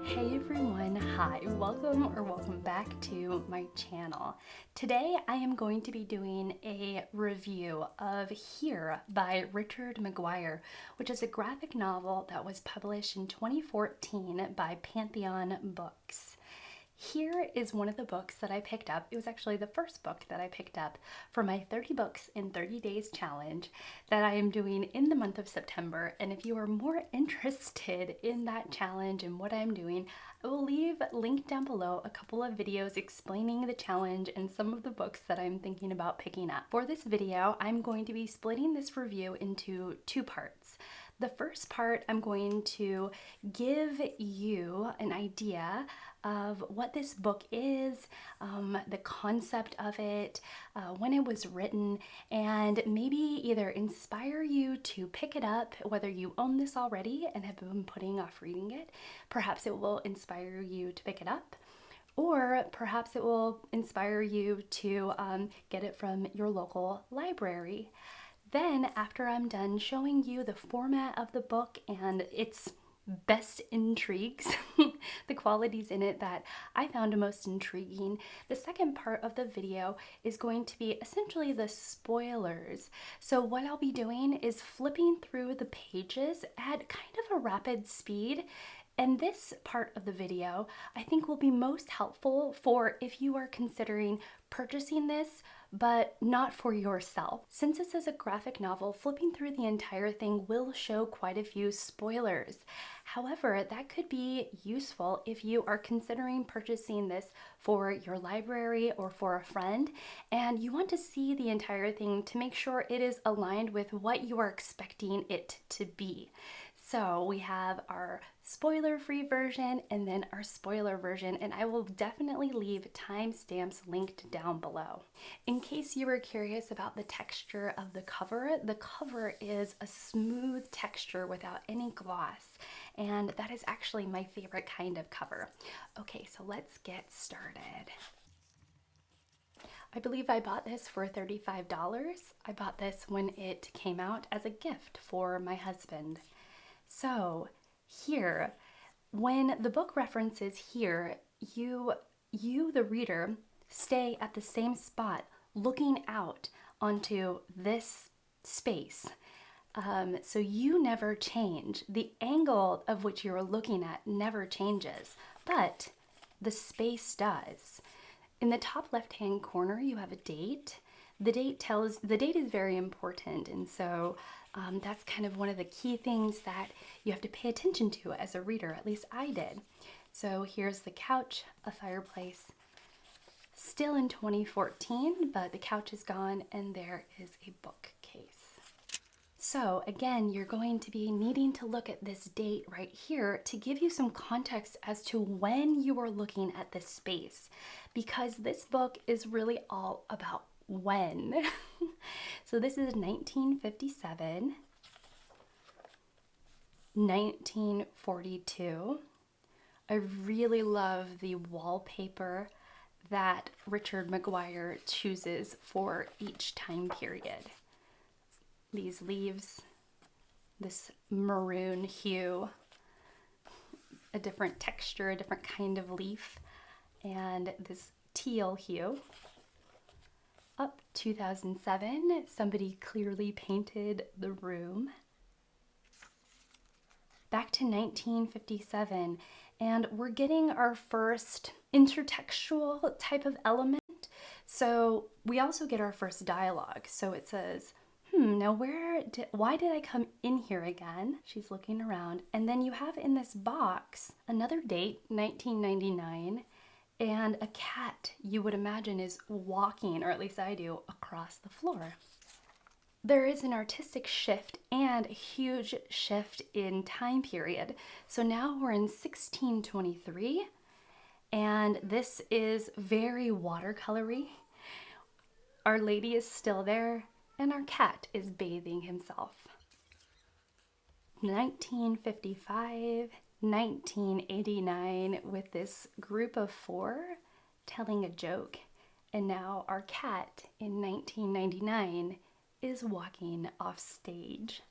Hey everyone, hi, welcome back to my channel. Today I am going to be doing a review of Here by Richard Mcguire, which is a graphic novel that was published in 2014 by Pantheon Books. Here is one of the books that I picked up. It was actually the first book that I picked up for my 30 books in 30 days challenge that I am doing in the month of September. And if you are more interested in that challenge and what I'm doing, I will leave linked down below a couple of videos explaining the challenge and some of the books that I'm thinking about picking up. For this video, I'm going to be splitting this review into two parts. The first part, I'm going to give you an idea of what this book is, the concept of it, when it was written, and maybe either inspire you to pick it up, whether you own this already and have been putting off reading it. Perhaps it will inspire you to pick it up, or perhaps it will inspire you to get it from your local library. Then, after I'm done showing you the format of the book and its best intrigues, the qualities in it that I found most intriguing, the second part of the video is going to be essentially the spoilers. So what I'll be doing is flipping through the pages at kind of a rapid speed. And this part of the video, I think, will be most helpful for if you are considering purchasing this, but not for yourself. Since this is a graphic novel, flipping through the entire thing will show quite a few spoilers. However, that could be useful if you are considering purchasing this for your library or for a friend, and you want to see the entire thing to make sure it is aligned with what you are expecting it to be. So we have our spoiler-free version and then our spoiler version, and I will definitely leave timestamps linked down below. In case you were curious about the texture of the cover is a smooth texture without any gloss, and that is actually my favorite kind of cover. Okay, so let's get started. I believe I bought this for $35. I bought this when it came out as a gift for my husband. So here, when the book references here, you the reader, stay at the same spot looking out onto this space. So you never change. The angle of which you're looking at never changes, but the space does. In the top left-hand corner, you have a date. The date is very important, and so that's kind of one of the key things that you have to pay attention to as a reader. At least I did. So here's the couch, a fireplace, still in 2014, but the couch is gone, and there is a bookcase. So again, you're going to be needing to look at this date right here to give you some context as to when you are looking at this space, because this book is really all about when. So this is 1957, 1942. I really love the wallpaper that Richard Mcguire chooses for each time period. These leaves, this maroon hue, a different texture, a different kind of leaf, and this teal hue. Up 2007, somebody clearly painted the room. Back to 1957, and we're getting our first intertextual type of element. So we also get our first dialogue. So it says, now why did I come in here again? She's looking around. And then you have in this box another date, 1999, and a cat you would imagine is walking, or at least I do, across the floor. There is an artistic shift and a huge shift in time period. So now we're in 1623, and this is very watercolory. Our lady is still there, and our cat is bathing himself. 1955, 1989, with this group of four telling a joke, and now our cat in 1999 is walking off stage.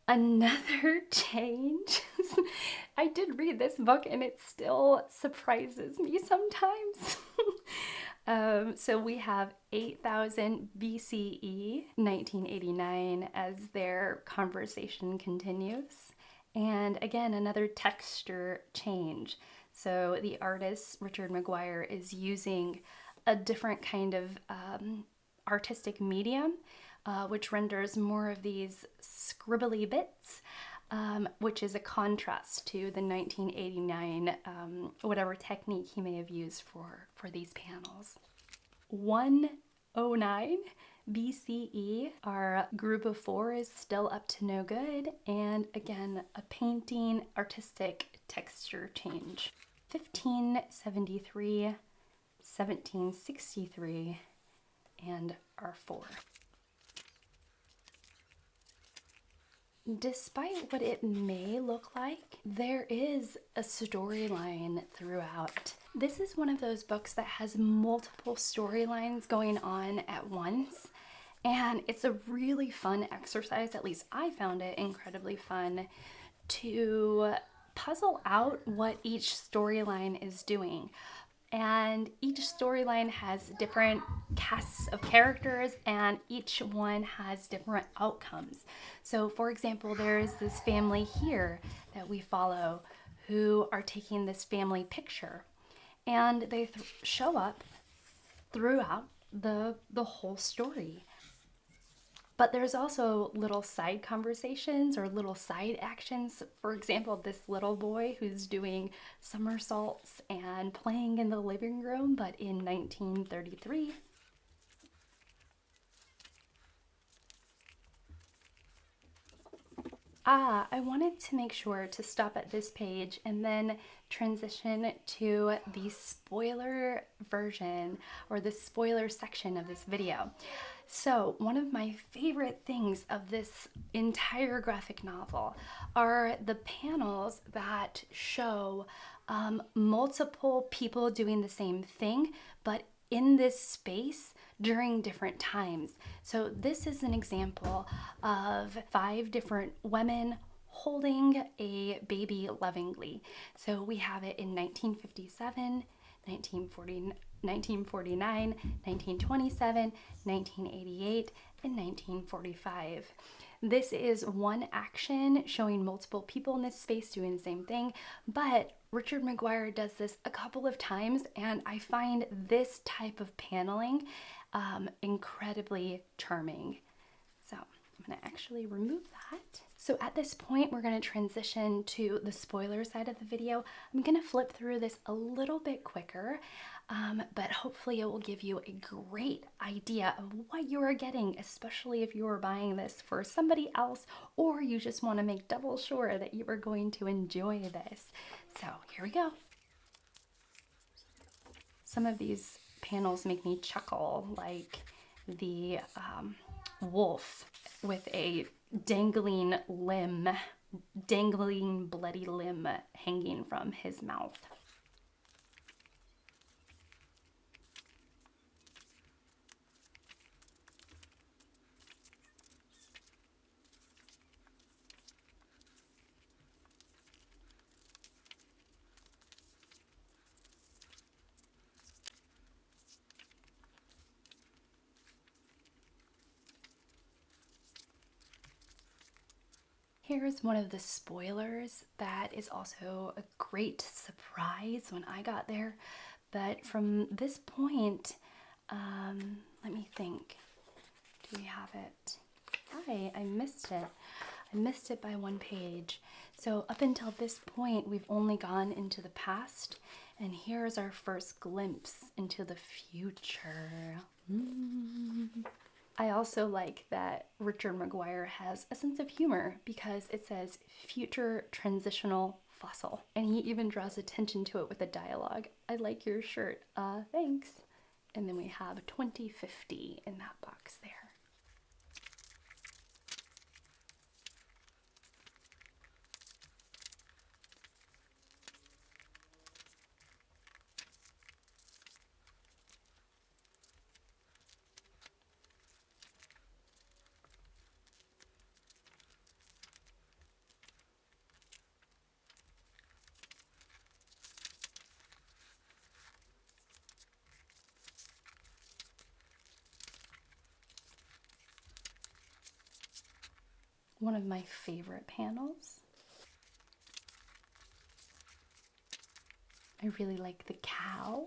Another change. I did read this book and it still surprises me sometimes. So we have 8000 BCE, 1989, as their conversation continues. And again, another texture change. So the artist, Richard Mcguire, is using a different kind of artistic medium, which renders more of these scribbly bits, which is a contrast to the 1989 whatever technique he may have used for these panels. 109 BCE, our group of four is still up to no good, and again, a painting artistic texture change. 1573, 1763, and our four. Despite what it may look like, there is a storyline throughout. This is one of those books that has multiple storylines going on at once, and it's a really fun exercise. At least I found it incredibly fun to puzzle out what each storyline is doing. And each storyline has different casts of characters, and each one has different outcomes. So, for example, there is this family here that we follow who are taking this family picture, and they show up throughout the whole story. But there's also little side conversations or little side actions. For example, this little boy who's doing somersaults and playing in the living room, but in 1933. I wanted to make sure to stop at this page and then transition to the spoiler version or the spoiler section of this video. So, one of my favorite things of this entire graphic novel are the panels that show multiple people doing the same thing, but in this space during different times. So this is an example of 5 different women holding a baby lovingly. So we have it in 1957, 1949, 1927, 1988, and 1945. This is one action showing multiple people in this space doing the same thing, but Richard Mcguire does this a couple of times, and I find this type of paneling incredibly charming. So I'm going to actually remove that. So at this point, we're going to transition to the spoiler side of the video. I'm going to flip through this a little bit quicker, but hopefully it will give you a great idea of what you are getting, especially if you are buying this for somebody else or you just want to make double sure that you are going to enjoy this. So here we go. Some of these panels make me chuckle, like the wolf with a dangling bloody limb hanging from his mouth. Here's one of the spoilers that is also a great surprise when I got there. But from this point, let me think. Do we have it? I missed it. I missed it by one page. So up until this point, we've only gone into the past. And here's our first glimpse into the future. I also like that Richard Mcguire has a sense of humor because it says future transitional fossil. And he even draws attention to it with a dialogue. I like your shirt. Thanks. And then we have 2050 in that box there. one of my favorite panels. I really like the cow.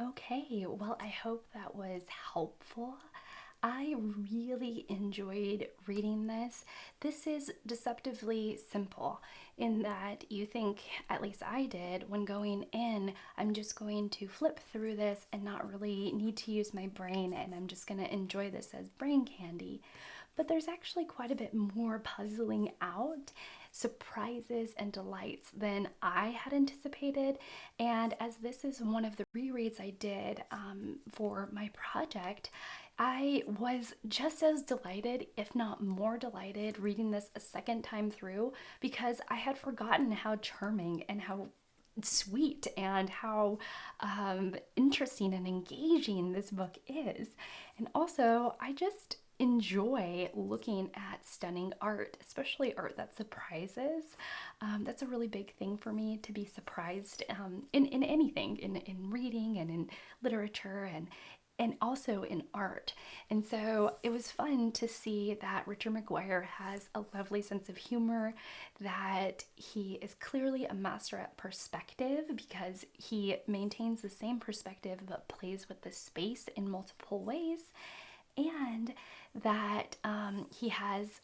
Okay, well, I hope that was helpful. I really enjoyed reading this. This is deceptively simple in that you think, at least I did, when going in, I'm just going to flip through this and not really need to use my brain, and I'm just going to enjoy this as brain candy. But there's actually quite a bit more puzzling out, surprises and delights than I had anticipated. And as this is one of the rereads I did for my project, I was just as delighted, if not more delighted, reading this a second time through because I had forgotten how charming and how sweet and how interesting and engaging this book is. And also, I just enjoy looking at stunning art, especially art that surprises. That's a really big thing for me, to be surprised in anything, in reading and in literature and also in art. And so it was fun to see that Richard Mcguire has a lovely sense of humor, that he is clearly a master at perspective because he maintains the same perspective but plays with the space in multiple ways, and that he has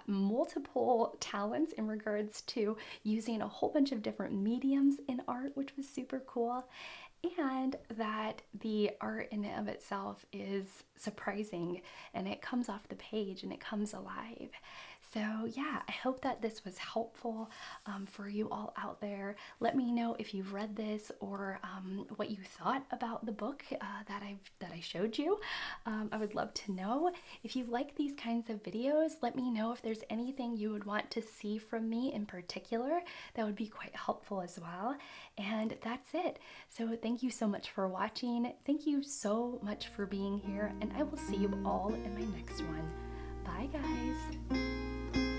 multiple talents in regards to using a whole bunch of different mediums in art, which was super cool, and that the art in and of itself is surprising and it comes off the page and it comes alive. So yeah, I hope that this was helpful for you all out there. Let me know if you've read this or what you thought about the book that I showed you. I would love to know. If you like these kinds of videos, let me know if there's anything you would want to see from me in particular. That would be quite helpful as well. And that's it. So thank you so much for watching. Thank you so much for being here, and I will see you all in my next one. Bye, guys.